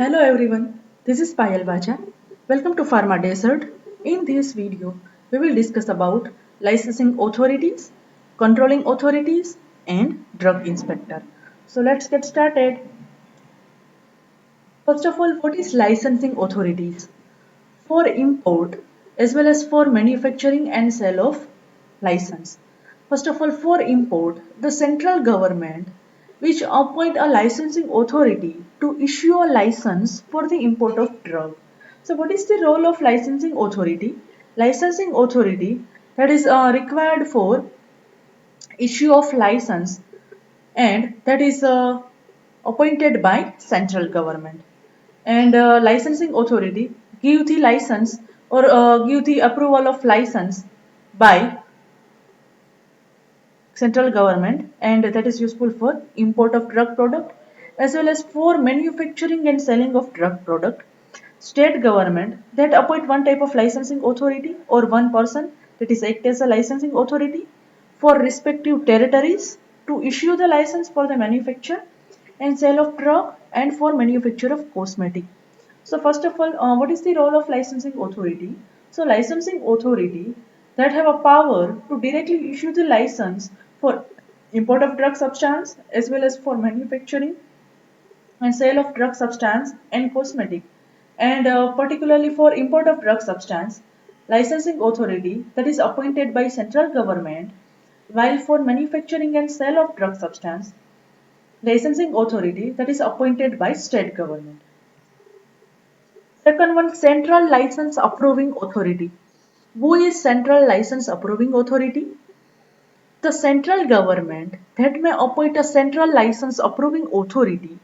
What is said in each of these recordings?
Hello everyone, this is Payal Baja. Welcome to Pharma Desert. In this video, we will discuss about licensing authorities, controlling authorities, and drug inspector. So let's get started. First of all, what is licensing authorities? For import as well as for manufacturing and sale of license. First of all, for import, the central government which appoint a licensing authority to issue a license for the import of drug. So what is the role of licensing authority? Licensing authority that is required for issue of license and that is appointed by central government and licensing authority give the license or give the approval of license by central government and that is useful for import of drug product as well as for manufacturing and selling of drug product. State government that appoint one type of licensing authority or one person that is act as a licensing authority for respective territories to issue the license for the manufacture and sale of drug and for manufacture of cosmetic. So first of all, what is the role of licensing authority? So licensing authority that have a power to directly issue the license for import of drug substance as well as for manufacturing and sale of drug substance and cosmetic and particularly for import of drug substance licensing authority that is appointed by central government while for manufacturing and sale of drug substance licensing authority that is appointed by state government. Second one, central license approving authority. Who is central license approving authority? The central government that may appoint a central license approving authority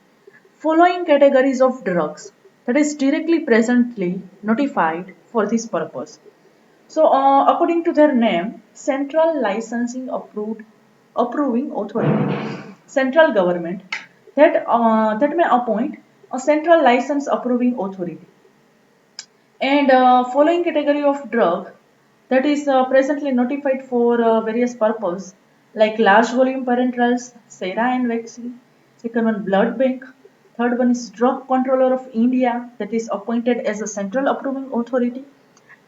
following categories of drugs that is directly presently notified for this purpose. So, according to their name, Central Licensing Approving Authority, central government that may appoint a central license approving authority and following category of drug that is presently notified for various purpose like large volume parenterals, sera and vaccine. Second one, blood bank. Third one is drug controller of India that is appointed as a central approving authority.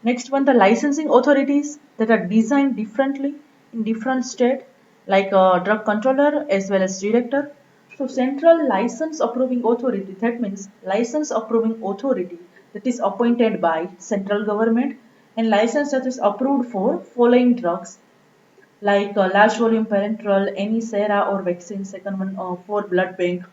Next one, the licensing authorities that are designed differently in different state, like drug controller as well as director. So central license approving authority, that means license approving authority that is appointed by central government and license that is approved for following drugs like large volume parenteral, any sera or vaccine. Second one for blood bank.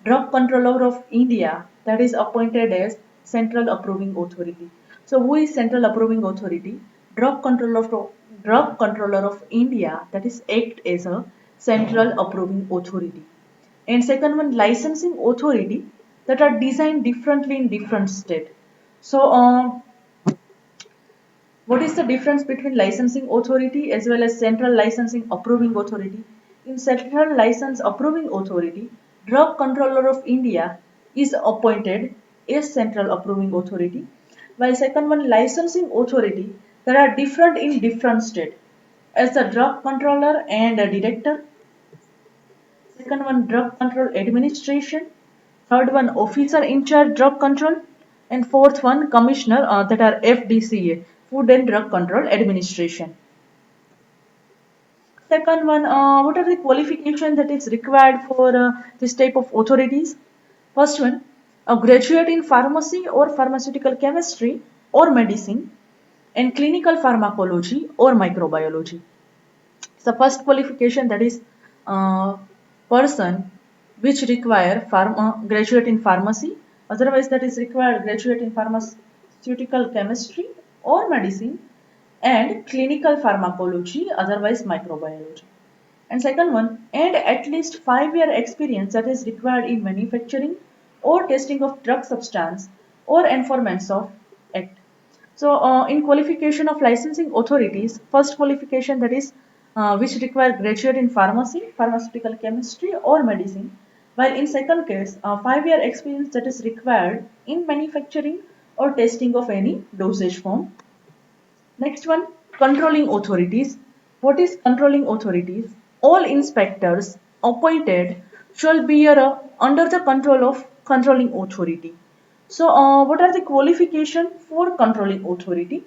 Drug Controller of India that is appointed as Central Approving Authority. So who is Central Approving Authority? Drug Controller of India that is act as a Central Approving Authority. And second one, licensing authority that are designed differently in different state. So what is the difference between licensing authority as well as central licensing approving authority? In central license approving authority, Drug Controller of India is appointed as central approving authority, while second one licensing authority that are different in different state as the drug controller and a director. Second one drug control administration. Third one officer in charge drug control. And fourth one commissioner that are FDCA, Food and Drug Control Administration. Second one, what are the qualifications that is required for this type of authorities? First one, a graduate in pharmacy or pharmaceutical chemistry or medicine and clinical pharmacology or microbiology. The first qualification that is person which require graduate in pharmacy, otherwise that is required graduate in pharmaceutical chemistry or medicine and clinical pharmacology, otherwise microbiology. And second one, and at least 5-year experience that is required in manufacturing or testing of drug substance or enforcement of act. So, in qualification of licensing authorities, first qualification that is which require graduate in pharmacy, pharmaceutical chemistry, or medicine, while in second case, 5-year experience that is required in manufacturing or testing of any dosage form. Next one, controlling authorities. What is controlling authorities? All inspectors appointed shall be under the control of controlling authority. So what are the qualification for controlling authority?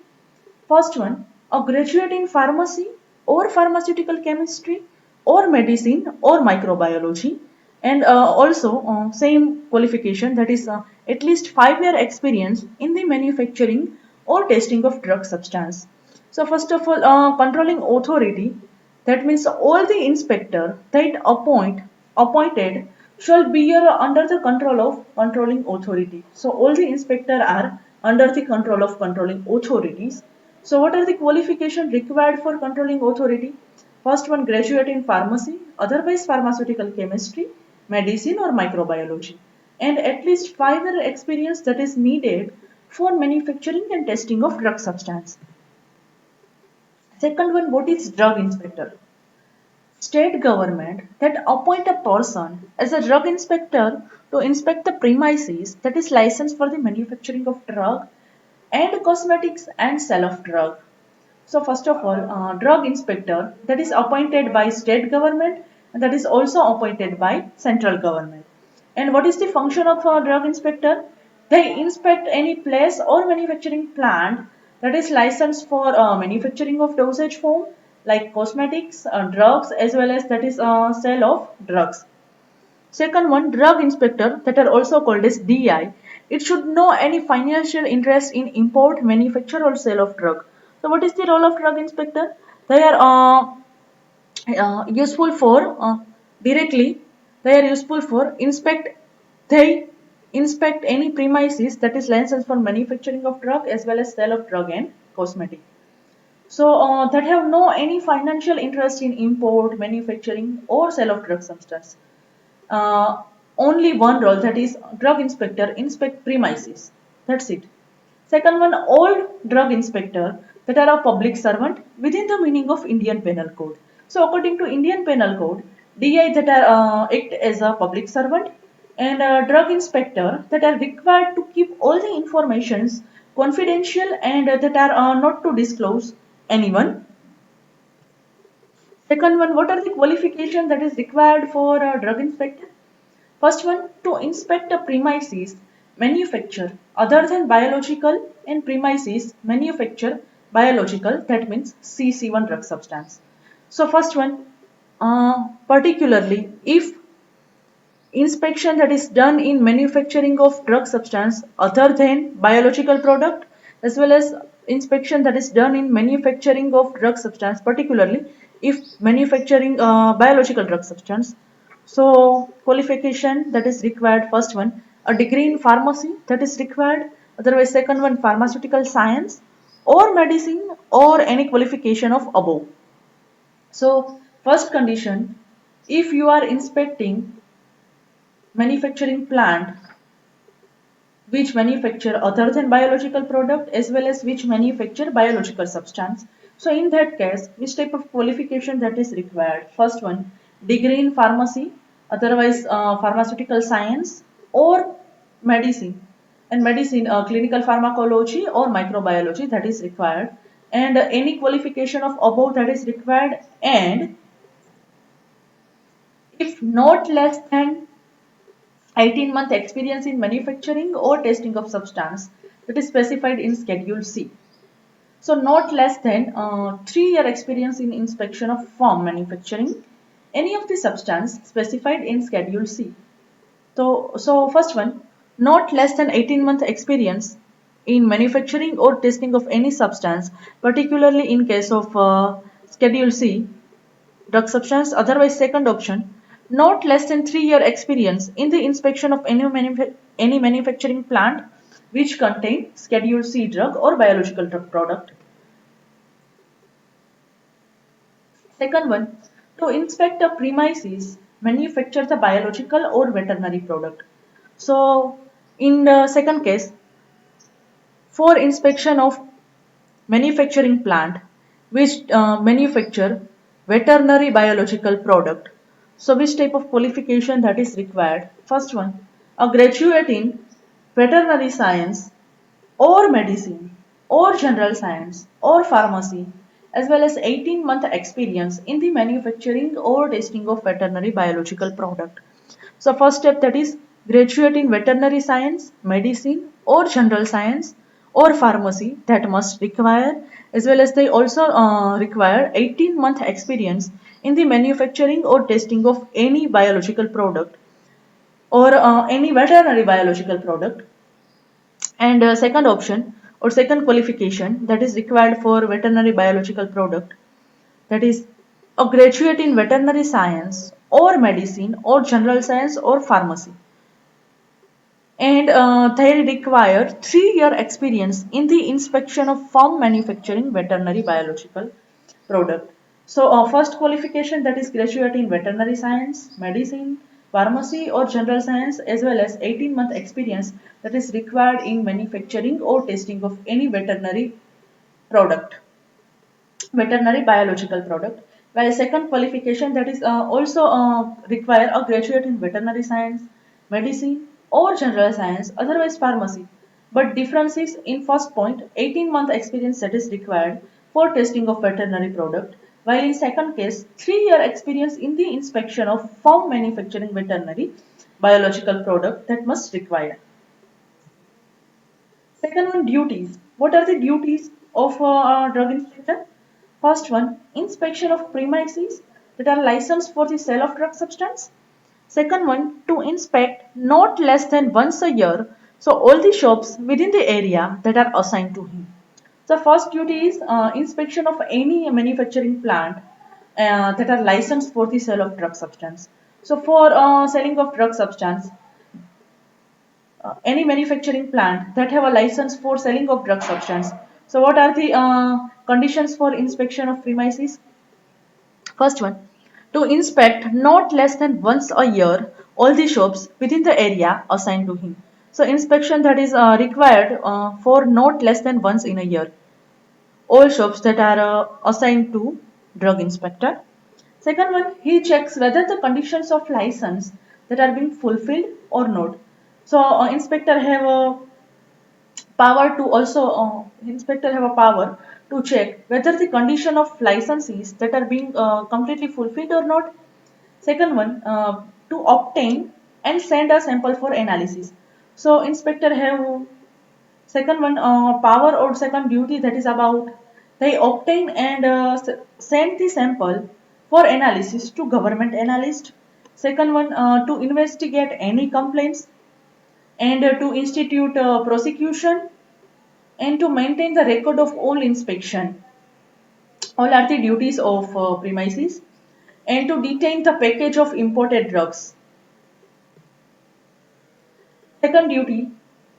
First one, a graduate in pharmacy or pharmaceutical chemistry or medicine or microbiology, and also same qualification, that is at least 5 year experience in the manufacturing or testing of drug substance. So first of all, controlling authority, that means all the inspector that appointed shall be under the control of controlling authority. So all the inspector are under the control of controlling authorities. So what are the qualifications required for controlling authority? First one, graduate in pharmacy, otherwise pharmaceutical chemistry, medicine or microbiology, and at least 5 year experience that is needed for manufacturing and testing of drug substance. Second one, what is drug inspector? State government that appoint a person as a drug inspector to inspect the premises that is licensed for the manufacturing of drug and cosmetics and sale of drug. So first of all, drug inspector that is appointed by state government and that is also appointed by central government. And what is the function of a drug inspector? They inspect any place or manufacturing plant that is licensed for manufacturing of dosage form like cosmetics, drugs, as well as that is sale of drugs. Second one, drug inspector that are also called as DI. It should know any financial interest in import, manufacture or sale of drug. So what is the role of drug inspector? They are useful for directly. They are useful for they inspect any premises that is licensed for manufacturing of drug as well as sale of drug and cosmetic. So that have no any financial interest in import, manufacturing or sale of drug substance. uh, Only one role, that is drug inspector inspect premises. That's it. Second one, all drug inspector that are a public servant within the meaning of Indian Penal Code. So according to Indian Penal Code, DI that are act as a public servant, and drug inspector that are required to keep all the informations confidential and that are not to disclose anyone. Second one, what are the qualification that is required for a drug inspector? First one, to inspect a premises manufacture other than biological and premises manufacture biological, that means CC1 drug substance. So first one, particularly if inspection that is done in manufacturing of drug substance other than biological product, as well as inspection that is done in manufacturing of drug substance, particularly if manufacturing biological drug substance. So qualification that is required, first one, a degree in pharmacy that is required, otherwise second one, pharmaceutical science or medicine or any qualification of above. So first condition, if you are inspecting manufacturing plant which manufacture other than biological product as well as which manufacture biological substance. So in that case, which type of qualification that is required? First one, degree in pharmacy, otherwise pharmaceutical science or medicine. And medicine, clinical pharmacology or microbiology that is required. And any qualification of above that is required. And if not less than 18-month experience in manufacturing or testing of substance that is specified in Schedule C. So not less than 3 year experience in inspection of farm manufacturing any of the substance specified in Schedule C. So first one, not less than 18-month experience in manufacturing or testing of any substance, particularly in case of Schedule C drug substance. Otherwise, second option, not less than 3 year experience in the inspection of any manufacturing plant which contain Schedule C drug or biological drug product. Second one, to inspect a premises manufacture the biological or veterinary product. So in the second case, for inspection of manufacturing plant which manufacture veterinary biological product. So which type of qualification that is required? First one, a graduate in veterinary science or medicine or general science or pharmacy, as well as 18-month experience in the manufacturing or testing of veterinary biological product. So first step, that is graduate in veterinary science, medicine, or general science, or pharmacy that must require, as well as they also require 18-month experience in the manufacturing or testing of any biological product or any veterinary biological product. And second option or second qualification that is required for veterinary biological product, that is a graduate in veterinary science or medicine or general science or pharmacy, and they require 3-year experience in the inspection of farm manufacturing veterinary biological product. So first qualification, that is graduate in veterinary science, medicine, pharmacy or general science, as well as 18-month experience that is required in manufacturing or testing of any product veterinary biological product, while second qualification, that is also require a graduate in veterinary science, medicine or general science, otherwise pharmacy. But difference is in first point, 18-month experience that is required for testing of veterinary product, while in second case, 3-year experience in the inspection of farm manufacturing veterinary biological product that must require. Second one, duties. What are the duties of a drug inspector? First one, inspection of premises that are licensed for the sale of drug substance. Second one, to inspect not less than once a year, so all the shops within the area that are assigned to him. So first duty is inspection of any manufacturing plant that are licensed for the sale of drug substance. So for selling of drug substance, any manufacturing plant that have a license for selling of drug substance. So what are the conditions for inspection of premises? First one, to inspect not less than once a year all the shops within the area assigned to him. So inspection that is required for not less than once in a year. All shops that are assigned to drug inspector. Second one, he checks whether the conditions of license that are being fulfilled or not. So inspector have a power to also inspector have a power to check whether the condition of licenses that are being completely fulfilled or not. Second one, to obtain and send a sample for analysis. So inspector have second one, power or second duty, that is about they obtain and send the sample for analysis to government analyst. Second one, to investigate any complaints and to institute prosecution and to maintain the record of all inspection. All are the duties of premises, and to detain the package of imported drugs. Second duty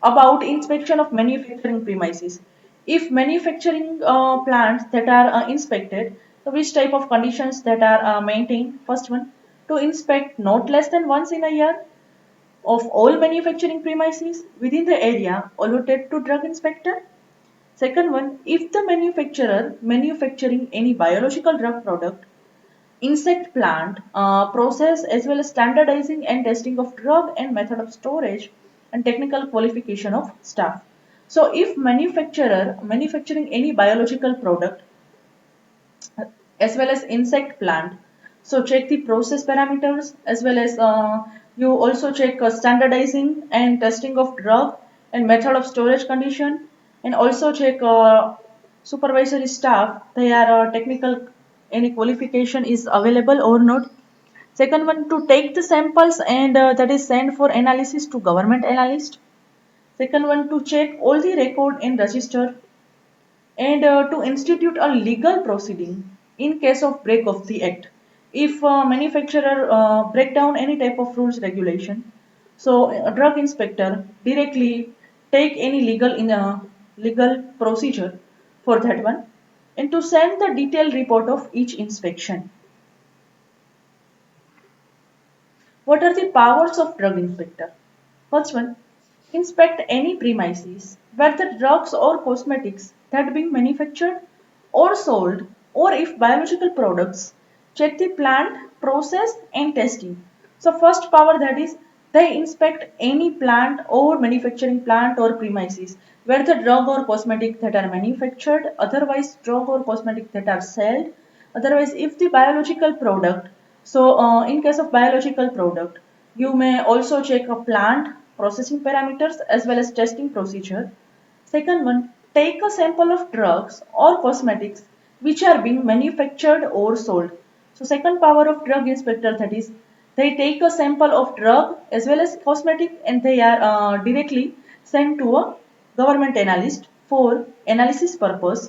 about inspection of manufacturing premises. If manufacturing plants that are inspected, so which type of conditions that are maintained? First one, to inspect not less than once in a year of all manufacturing premises within the area allotted to drug inspector. Second one, if the manufacturer manufacturing any biological drug product, insect plant, process as well as standardizing and testing of drug and method of storage and technical qualification of staff. So if manufacturer manufacturing any biological product as well as insect plant, so check the process parameters as well as you also check standardizing and testing of drug and method of storage condition, and also check supervisory staff they are technical any qualification is available or not. Second one, to take the samples and that is sent for analysis to government analyst. Second one, to check all the record and register, and to institute a legal proceeding in case of break of the act. If manufacturer break down any type of rules regulation, so a drug inspector directly take any legal procedure for that one, and to send the detailed report of each inspection. What are the powers of drug inspector? First one, inspect any premises where the drugs or cosmetics that being manufactured or sold, or if biological products, check the plant, process and testing. So first power, that is they inspect any plant or manufacturing plant or premises where the drug or cosmetic that are manufactured, otherwise drug or cosmetic that are sold, otherwise if the biological product, so in case of biological product, You may also check a plant processing parameters as well as testing procedure. Second one, take a sample of drugs or cosmetics which are being manufactured or sold. So second power of drug inspector, that is they take a sample of drug as well as cosmetic and they are directly sent to a government analyst for analysis purpose.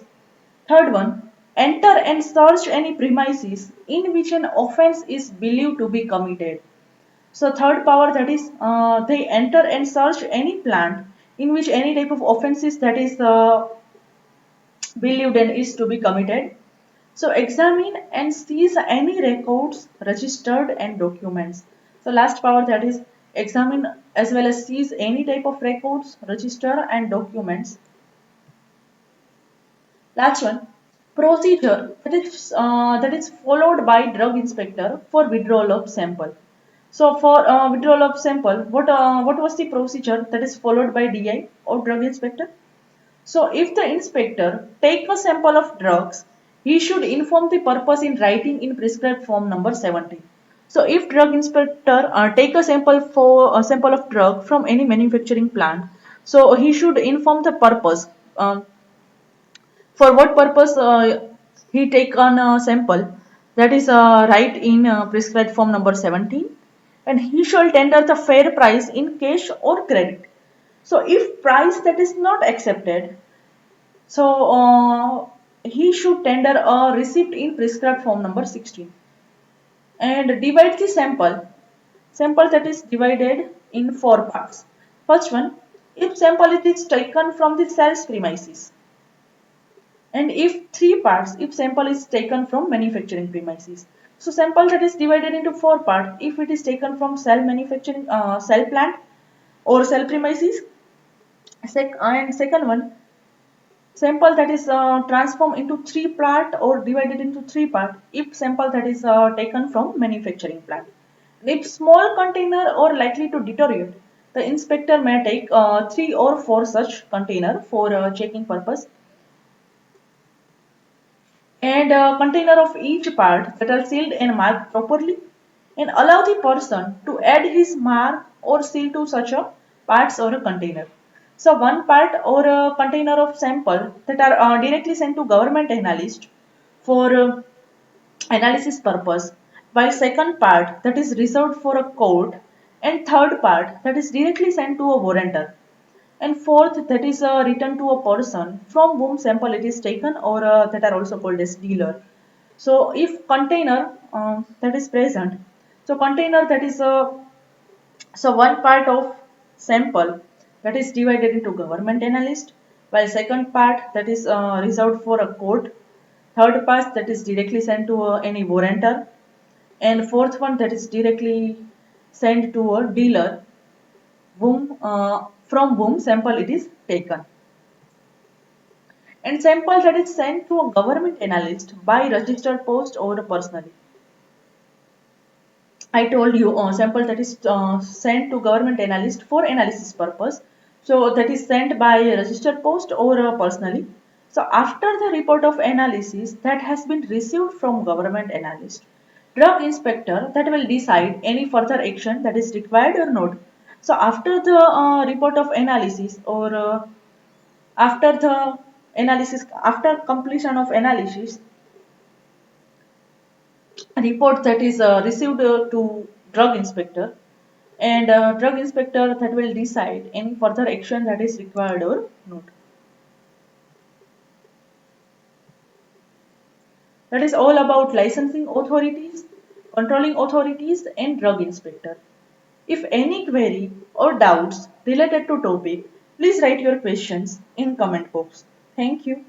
Third one, enter and search any premises in which an offense is believed to be committed. So third power, that is they enter and search any plant in which any type of offenses that is believed and is to be committed. So examine and seize any records, registered and documents. So last power, that is examine as well as seize any type of records, register and documents. Last one, procedure that is followed by drug inspector for withdrawal of sample. So for withdrawal of sample, what was the procedure that is followed by DI or drug inspector? So if the inspector take a sample of drugs, he should inform the purpose in writing in prescribed form number 17. So if drug inspector take a sample of drug from any manufacturing plant, so he should inform the purpose. For what purpose he take on a sample, that is right in prescribed form number 17, and he shall tender the fair price in cash or credit. So if price that is not accepted, so he should tender a receipt in prescribed form number 16 and divide the sample that is divided in four parts. First one, if sample it is taken from the sales premises, and if three parts, if sample is taken from manufacturing premises. So sample that is divided into four parts if it is taken from cell manufacturing cell plant or cell premises. And second one, sample that is transformed into three part or divided into three part if sample that is taken from manufacturing plant. If small container or likely to deteriorate, the inspector may take three or four such container for checking purpose, and a container of each part that are sealed and marked properly, and allow the person to add his mark or seal to such a parts or a container. So one part or a container of sample that are directly sent to government analyst for analysis purpose, while second part that is reserved for a court, and third part that is directly sent to a warrantor, and fourth that is returned to a person from whom sample it is taken, or that are also called as dealer. So if container that is present, so container that is so one part of sample that is divided into government analyst, while second part that is reserved for a court, third part that is directly sent to any warrantor, and fourth one that is directly sent to a dealer from whom sample it is taken, and sample that is sent to a government analyst by registered post or personally. I told you sample that is sent to government analyst for analysis purpose. So that is sent by a registered post or personally. So after the report of analysis that has been received from government analyst, drug inspector that will decide any further action that is required or not. So after the report of analysis, or after the after completion of analysis, report that is received to drug inspector, and drug inspector that will decide any further action that is required or not. That is all about licensing authorities, controlling authorities and drug inspector. If any query or doubts related to topic, please write your questions in comment box. Thank you.